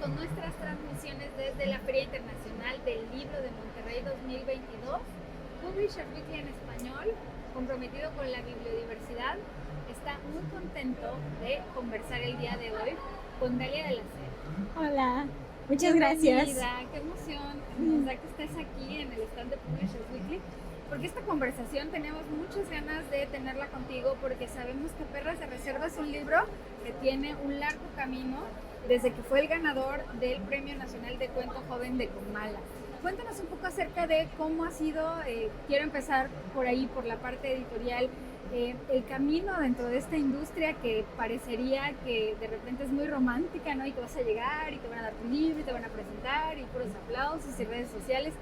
con nuestras transmisiones desde la Feria Internacional del Libro de Monterrey 2022. Publisher Weekly en español, comprometido con la bibliodiversidad, está muy contento de conversar el día de hoy con Dalia de la Cera. Hola, muchas gracias. Qué emoción nos da que estés aquí en el stand de Publisher Weekly, porque esta conversación tenemos muchas ganas de tenerla contigo, porque sabemos que Perras de Reserva es un libro que tiene un largo camino desde que fue el ganador del Premio Nacional de Cuento Joven de Comala. Cuéntanos un poco acerca de cómo ha sido, quiero empezar por ahí, por la parte editorial, el camino dentro de esta industria que parecería que de repente es muy romántica, ¿no? Y que vas a llegar y te van a dar tu libro y te van a presentar y puros aplausos y redes sociales.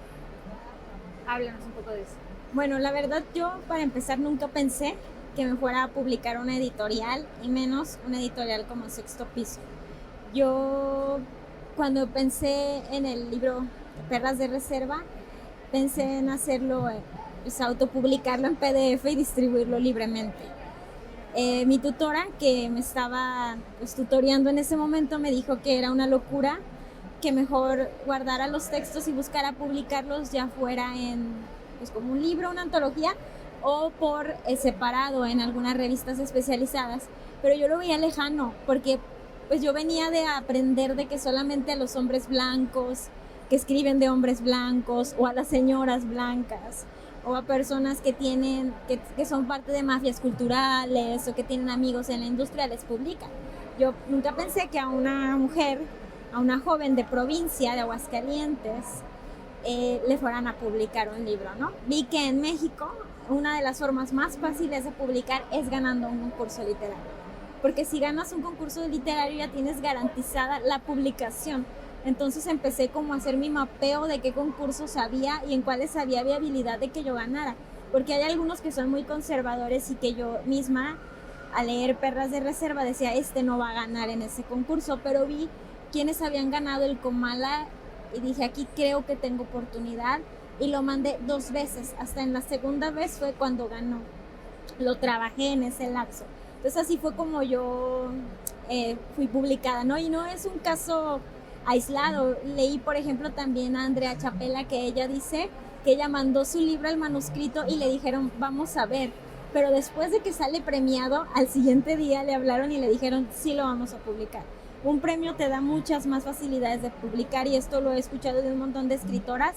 Háblanos un poco de eso. Bueno, la verdad yo para empezar nunca pensé que me fuera a publicar una editorial y menos una editorial como Sexto Piso. Yo cuando pensé en el libro Perras de Reserva, pensé en hacerlo, pues autopublicarlo en PDF y distribuirlo libremente. Mi tutora que me estaba tutoreando en ese momento me dijo que era una locura, que mejor guardara los textos y buscara publicarlos ya fuera en como un libro, una antología o por separado en algunas revistas especializadas, pero yo lo veía lejano porque pues yo venía de aprender de que solamente a los hombres blancos que escriben de hombres blancos o a las señoras blancas o a personas que tienen que son parte de mafias culturales o que tienen amigos en la industria les publican. Yo nunca pensé que a una mujer, a una joven de provincia de Aguascalientes le fueran a publicar un libro, ¿no? Vi que en México una de las formas más fáciles de publicar es ganando un concurso literario, porque si ganas un concurso literario ya tienes garantizada la publicación. Entonces empecé como a hacer mi mapeo de qué concursos había y en cuáles había viabilidad de que yo ganara, porque hay algunos que son muy conservadores y que yo misma al leer Perras de Reserva decía, no va a ganar en ese concurso, pero vi quienes habían ganado el Comala y dije, aquí creo que tengo oportunidad, y lo mandé 2 veces, hasta en la segunda vez fue cuando ganó. Lo trabajé en ese lapso. Entonces así fue como yo fui publicada, ¿no? Y no es un caso aislado. Leí, por ejemplo, también a Andrea Chapela, que ella dice que ella mandó su libro al manuscrito y le dijeron, vamos a ver. Pero después de que sale premiado, al siguiente día le hablaron y le dijeron, sí lo vamos a publicar. Un premio te da muchas más facilidades de publicar y esto lo he escuchado de un montón de escritoras,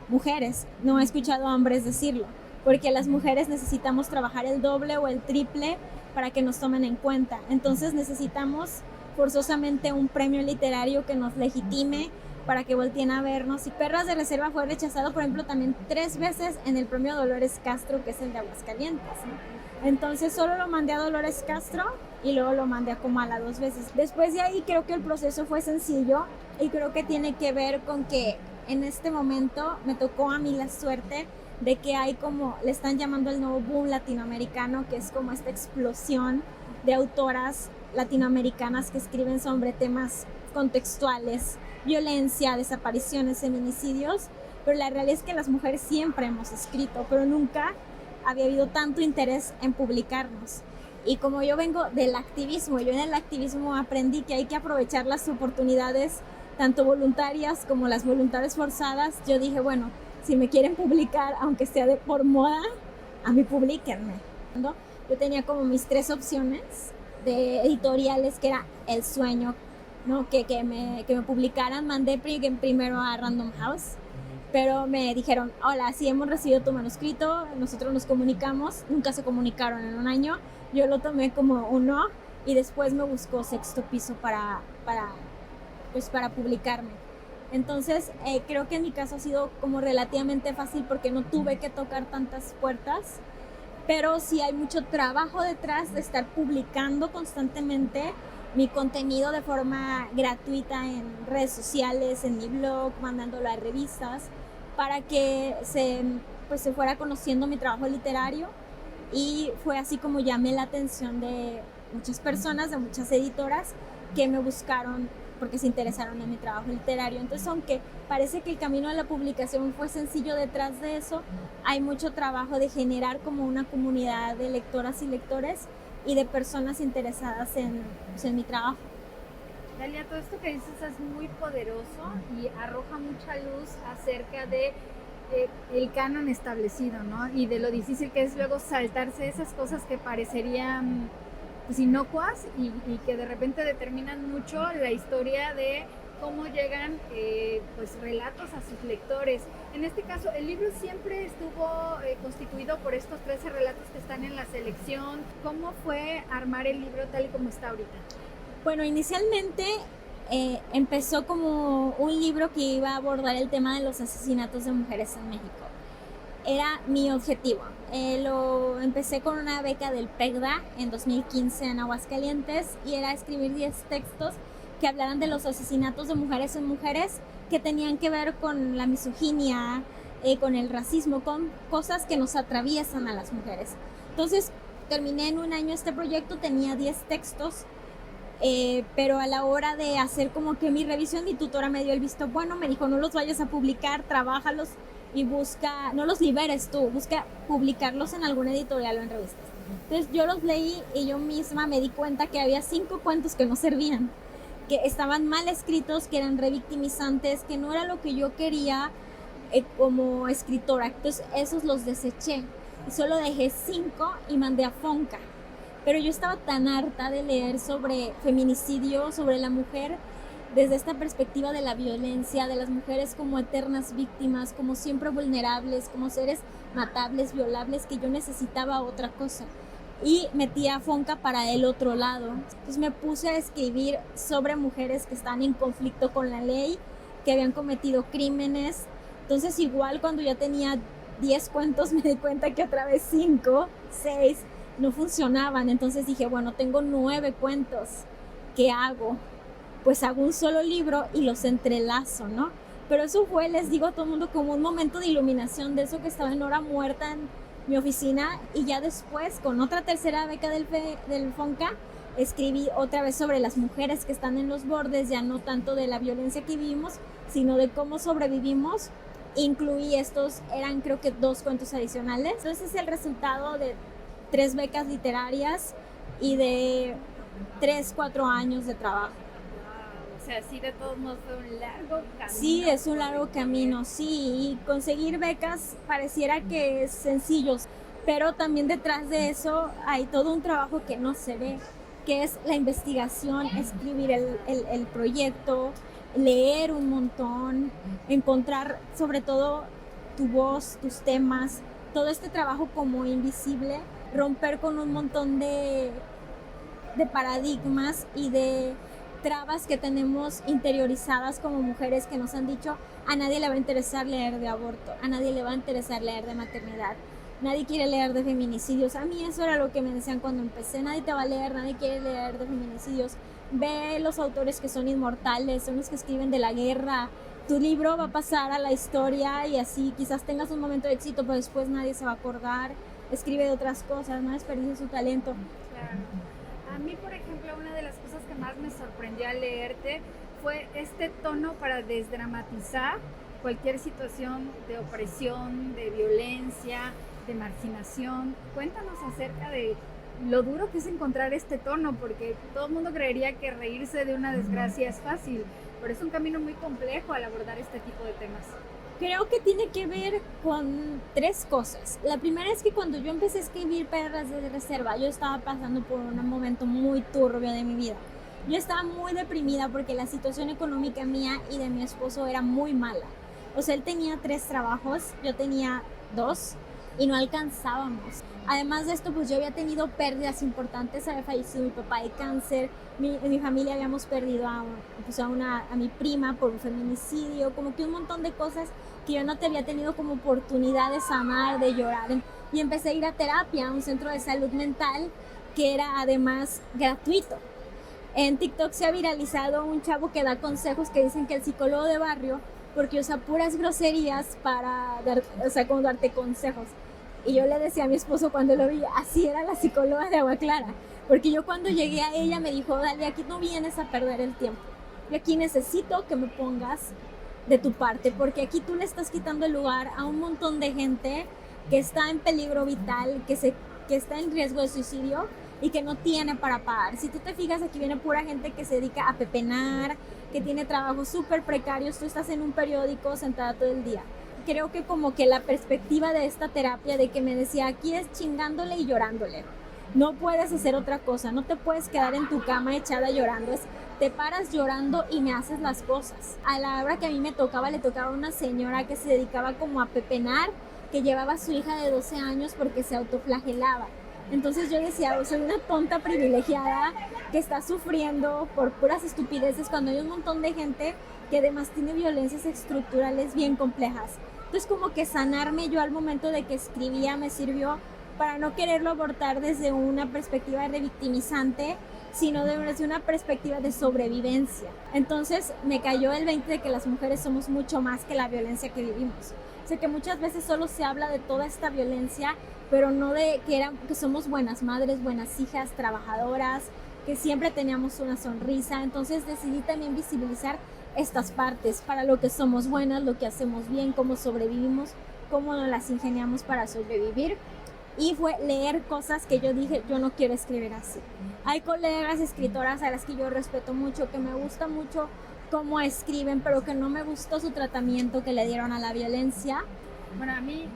mujeres, no he escuchado a hombres decirlo, porque las mujeres necesitamos trabajar el doble o el triple para que nos tomen en cuenta. Entonces necesitamos forzosamente un premio literario que nos legitime para que volteen a vernos. Y Perras de Reserva fue rechazado, por ejemplo, también 3 veces en el premio Dolores Castro, que es el de Aguascalientes, ¿no? Entonces solo lo mandé a Dolores Castro y luego lo mandé a Comala 2 veces. Después de ahí creo que el proceso fue sencillo y creo que tiene que ver con que en este momento me tocó a mí la suerte de que hay como, le están llamando el nuevo boom latinoamericano, que es como esta explosión de autoras latinoamericanas que escriben sobre temas contextuales, violencia, desapariciones, feminicidios, pero la realidad es que las mujeres siempre hemos escrito, pero nunca había habido tanto interés en publicarnos. Y como yo vengo del activismo, yo en el activismo aprendí que hay que aprovechar las oportunidades, tanto voluntarias como las voluntades forzadas. Yo dije, bueno, si me quieren publicar, aunque sea por moda, a mí publíquenme. Yo tenía como mis 3 opciones de editoriales, que era El Sueño, ¿no? que me publicaran. Mandé primero a Random House, pero me dijeron, hola, sí hemos recibido tu manuscrito, nosotros nos comunicamos. Nunca se comunicaron en un año. Yo lo tomé como un no y después me buscó Sexto Piso para publicarme. Entonces creo que en mi caso ha sido como relativamente fácil porque no tuve que tocar tantas puertas, pero sí hay mucho trabajo detrás de estar publicando constantemente mi contenido de forma gratuita en redes sociales, en mi blog, mandándolo a revistas para que se fuera conociendo mi trabajo literario. Y fue así como llamé la atención de muchas personas, de muchas editoras que me buscaron porque se interesaron en mi trabajo literario. Entonces, aunque parece que el camino de la publicación fue sencillo, detrás de eso hay mucho trabajo de generar como una comunidad de lectoras y lectores y de personas interesadas en mi trabajo. Dalia, todo esto que dices es muy poderoso y arroja mucha luz acerca de el canon establecido, ¿no? Y de lo difícil que es luego saltarse esas cosas que parecerían pues, inocuas y que de repente determinan mucho la historia de cómo llegan pues relatos a sus lectores. En este caso, el libro siempre estuvo constituido por estos 13 relatos que están en la selección. ¿Cómo fue armar el libro tal y como está ahorita? Bueno, inicialmente empezó como un libro que iba a abordar el tema de los asesinatos de mujeres en México. Era mi objetivo. Lo empecé con una beca del PECDA en 2015 en Aguascalientes y era escribir 10 textos que hablaran de los asesinatos de mujeres en mujeres que tenían que ver con la misoginia, con el racismo, con cosas que nos atraviesan a las mujeres. Entonces terminé en un año este proyecto, tenía 10 textos. Pero a la hora de hacer como que mi revisión, mi tutora me dio el visto bueno, me dijo no los vayas a publicar, trabájalos y busca, no los liberes tú, busca publicarlos en alguna editorial o en revistas. Entonces yo los leí y yo misma me di cuenta que había 5 cuentos que no servían, que estaban mal escritos, que eran revictimizantes, que no era lo que yo quería como escritora. Entonces esos los deseché y solo dejé 5 y mandé a Fonca. Pero yo estaba tan harta de leer sobre feminicidio, sobre la mujer, desde esta perspectiva de la violencia, de las mujeres como eternas víctimas, como siempre vulnerables, como seres matables, violables, que yo necesitaba otra cosa. Y metí a Fonca para el otro lado. Entonces me puse a escribir sobre mujeres que están en conflicto con la ley, que habían cometido crímenes. Entonces igual cuando ya tenía 10 cuentos me di cuenta que otra vez 5, 6... no funcionaban. Entonces dije, bueno, tengo 9 cuentos, ¿qué hago? Pues hago un solo libro y los entrelazo, ¿no? Pero eso fue, les digo a todo el mundo, como un momento de iluminación de eso que estaba en hora muerta en mi oficina. Y ya después, con otra tercera beca del Fonca, escribí otra vez sobre las mujeres que están en los bordes, ya no tanto de la violencia que vivimos, sino de cómo sobrevivimos. Incluí estos, eran creo que 2 cuentos adicionales. Entonces es el resultado de 3 becas literarias y de 3-4 años de trabajo. Wow, o sea, sí, de todos modos fue un largo camino. Sí, es un largo camino, sí, y conseguir becas pareciera que es sencillo, pero también detrás de eso hay todo un trabajo que no se ve, que es la investigación, escribir el proyecto, leer un montón, encontrar sobre todo tu voz, tus temas, todo este trabajo como invisible, romper con un montón de paradigmas y de trabas que tenemos interiorizadas como mujeres, que nos han dicho a nadie le va a interesar leer de aborto, a nadie le va a interesar leer de maternidad, nadie quiere leer de feminicidios. A mí eso era lo que me decían cuando empecé, nadie te va a leer, nadie quiere leer de feminicidios, ve los autores que son inmortales, son los que escriben de la guerra, tu libro va a pasar a la historia y así quizás tengas un momento de éxito, pero después nadie se va a acordar. Escribe de otras cosas, no desperdicie su talento. Claro. A mí, por ejemplo, una de las cosas que más me sorprendió al leerte fue este tono para desdramatizar cualquier situación de opresión, de violencia, de marginación. Cuéntanos acerca de lo duro que es encontrar este tono, porque todo el mundo creería que reírse de una desgracia es fácil, pero es un camino muy complejo al abordar este tipo de temas. Creo que tiene que ver con 3 cosas. La primera es que cuando yo empecé a escribir Perras de Reserva, yo estaba pasando por un momento muy turbio de mi vida. Yo estaba muy deprimida porque la situación económica mía y de mi esposo era muy mala. O sea, él tenía 3 trabajos, yo tenía 2 y no alcanzábamos. Además de esto, pues yo había tenido pérdidas importantes, había fallecido mi papá de cáncer, en mi familia habíamos perdido a mi prima por un feminicidio, como que un montón de cosas que yo no te había tenido como oportunidad de sanar, de llorar. Y empecé a ir a terapia, a un centro de salud mental que era además gratuito. En TikTok se ha viralizado un chavo que da consejos, que dicen que el psicólogo de barrio, porque usa puras groserías para como darte consejos. Y yo le decía a mi esposo cuando lo vi, así era la psicóloga de Agua Clara. Porque yo cuando llegué a ella me dijo, Dalia, aquí no vienes a perder el tiempo. Yo aquí necesito que me pongas de tu parte, porque aquí tú le estás quitando el lugar a un montón de gente que está en peligro vital, que está en riesgo de suicidio, y que no tiene para pagar. Si tú te fijas, aquí viene pura gente que se dedica a pepenar, que tiene trabajos súper precarios. Tú estás en un periódico sentada todo el día. Creo que como que la perspectiva de esta terapia, de que me decía, aquí es chingándole y llorándole. No puedes hacer otra cosa, no te puedes quedar en tu cama echada llorando, te paras llorando y me haces las cosas. A la hora que a mí me tocaba, le tocaba a una señora que se dedicaba como a pepenar, que llevaba a su hija de 12 años porque se autoflagelaba. Entonces yo decía, soy una tonta privilegiada que está sufriendo por puras estupideces cuando hay un montón de gente que además tiene violencias estructurales bien complejas. Entonces como que sanarme yo al momento de que escribía me sirvió para no quererlo abordar desde una perspectiva revictimizante, sino desde una perspectiva de sobrevivencia. Entonces me cayó el 20 de que las mujeres somos mucho más que la violencia que vivimos. O sea, que muchas veces solo se habla de toda esta violencia, pero no de que somos buenas madres, buenas hijas, trabajadoras, que siempre teníamos una sonrisa. Entonces decidí también visibilizar estas partes, para lo que somos buenas, lo que hacemos bien, cómo sobrevivimos, cómo nos las ingeniamos para sobrevivir. Y fue leer cosas que yo dije, yo no quiero escribir así. Hay colegas escritoras a las que yo respeto mucho, que me gusta mucho cómo escriben, pero que no me gustó su tratamiento que le dieron a la violencia. Bueno, a mí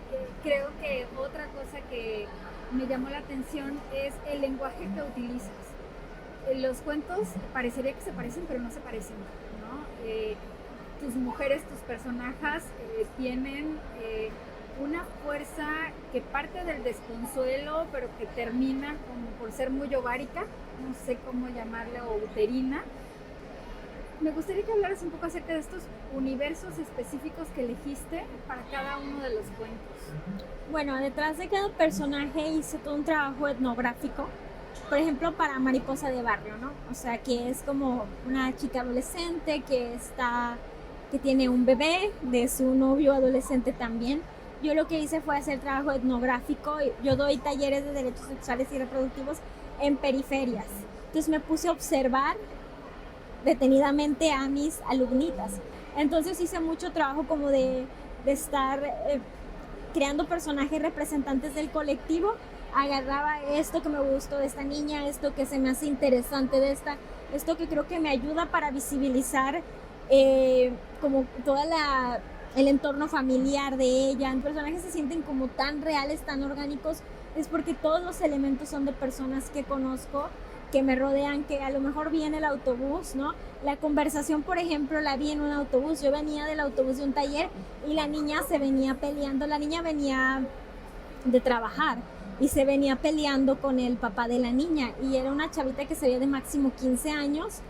creo que otra cosa que me llamó la atención es el lenguaje que utilizas. Los cuentos parecería que se parecen, pero no se parecen, ¿no? Tus mujeres, tus personajes tienen una fuerza que parte del desconsuelo, pero que termina como por ser muy ovárica, no sé cómo llamarle, o uterina. Me gustaría que hablaras un poco acerca de estos universos específicos que elegiste para cada uno de los cuentos. Bueno, detrás de cada personaje hice todo un trabajo etnográfico. Por ejemplo, para Mariposa de Barrio, ¿no? O sea, que es como una chica adolescente que tiene un bebé de su novio adolescente también. Yo lo que hice fue hacer trabajo etnográfico. Yo doy talleres de derechos sexuales y reproductivos en periferias. Entonces me puse a observar detenidamente a mis alumnitas. Entonces hice mucho trabajo como de estar creando personajes representantes del colectivo. Agarraba esto que me gustó de esta niña, esto que se me hace interesante de esto que creo que me ayuda para visibilizar como el entorno familiar de ella. En personajes se sienten como tan reales, tan orgánicos, es porque todos los elementos son de personas que conozco, que me rodean, que a lo mejor vi en el autobús, ¿no? La conversación, por ejemplo, la vi en un autobús. Yo venía del autobús de un taller y la niña se venía peleando. La niña venía de trabajar y se venía peleando con el papá de la niña, y era una chavita que se veía de máximo 15 años,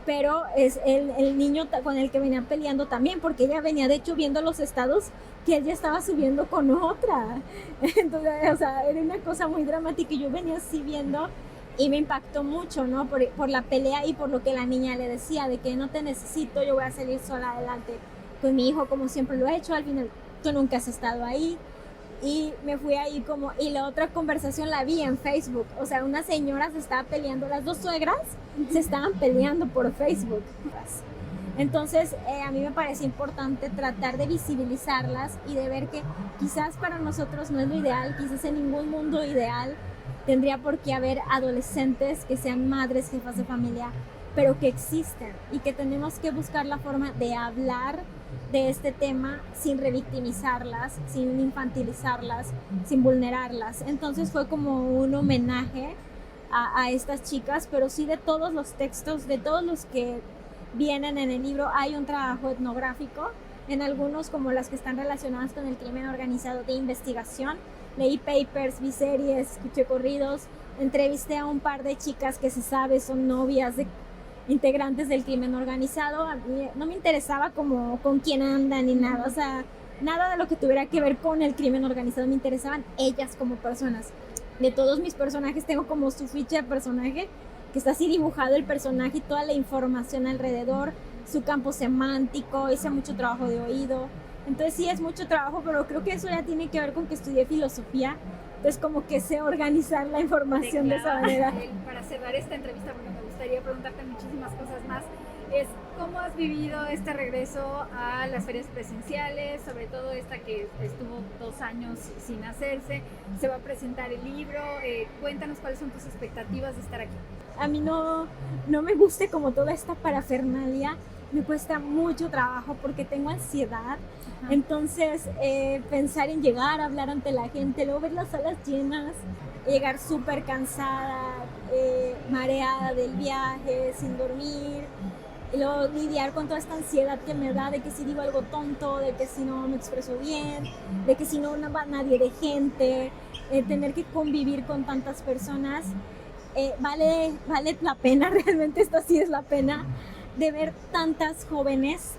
pero es el niño con el que venía peleando también, porque ella venía de hecho viendo los estados que él ya estaba subiendo con otra. Entonces, o sea, era una cosa muy dramática y yo venía así viendo y me impactó mucho, ¿no? Por la pelea y por lo que la niña le decía, de que no te necesito, yo voy a salir sola adelante con mi hijo como siempre lo he hecho, al final tú nunca has estado ahí. Y me fui ahí como, y la otra conversación la vi en Facebook, o sea, una señora se estaba peleando, las dos suegras se estaban peleando por Facebook. Entonces a mí me parece importante tratar de visibilizarlas y de ver que quizás para nosotros no es lo ideal, quizás en ningún mundo ideal tendría por qué haber adolescentes que sean madres, jefas de familia, pero que existen y que tenemos que buscar la forma de hablar de este tema sin revictimizarlas, sin infantilizarlas, sin vulnerarlas. Entonces fue como un homenaje a estas chicas, pero sí de todos los textos, de todos los que vienen en el libro, hay un trabajo etnográfico. En algunos, como las que están relacionadas con el crimen organizado, de investigación. Leí papers, vi series, escuché corridos, entrevisté a un par de chicas que se sabe son novias de integrantes del crimen organizado. A mí no me interesaba como con quién andan ni nada, o sea, nada de lo que tuviera que ver con el crimen organizado, me interesaban ellas como personas. De todos mis personajes tengo como su ficha de personaje, que está así dibujado el personaje y toda la información alrededor, su campo semántico, hice mucho trabajo de oído. Entonces sí es mucho trabajo, pero creo que eso ya tiene que ver con que estudié filosofía. Entonces como que sé organizar la información de esa manera. Para cerrar esta entrevista, porque me gustaría preguntarte muchísimas cosas más, es cómo has vivido este regreso a las ferias presenciales, sobre todo esta que estuvo 2 años sin hacerse. Se va a presentar el libro. Cuéntanos cuáles son tus expectativas de estar aquí. A mí no me gusta como toda esta parafernalia. Me cuesta mucho trabajo porque tengo ansiedad. Ajá. Entonces, pensar en llegar a hablar ante la gente, luego ver las salas llenas, llegar súper cansada, mareada del viaje, sin dormir, y luego lidiar con toda esta ansiedad que me da de que si digo algo tonto, de que si no me expreso bien, de que si no va nadie de gente, tener que convivir con tantas personas, vale la pena, realmente esta sí es la pena, de ver tantas jóvenes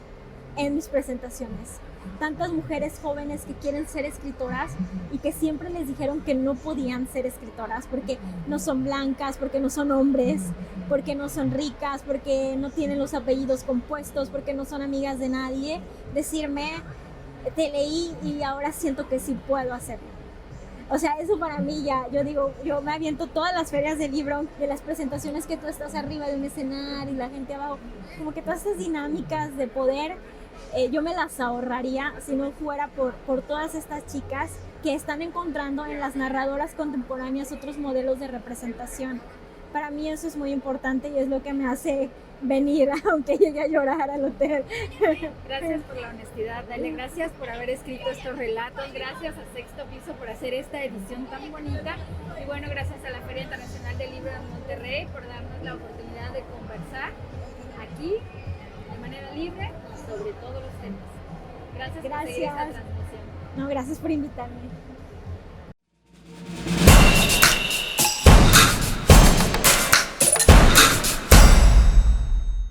en mis presentaciones, tantas mujeres jóvenes que quieren ser escritoras y que siempre les dijeron que no podían ser escritoras porque no son blancas, porque no son hombres, porque no son ricas, porque no tienen los apellidos compuestos, porque no son amigas de nadie, decirme, te leí y ahora siento que sí puedo hacerlo. O sea, eso para mí ya, yo me aviento todas las ferias del libro, de las presentaciones que tú estás arriba de un escenario y la gente abajo, como que todas estas dinámicas de poder, yo me las ahorraría si no fuera por todas estas chicas que están encontrando en las narradoras contemporáneas otros modelos de representación. Para mí eso es muy importante y es lo que me hace venir, aunque llegue a llorar al hotel. Gracias por la honestidad, Dalia. Gracias por haber escrito estos relatos. Gracias a Sexto Piso por hacer esta edición tan bonita. Y bueno, gracias a la Feria Internacional del Libro de Monterrey por darnos la oportunidad de conversar aquí de manera libre sobre todos los temas. Gracias por seguir esta transmisión. No, gracias por invitarme.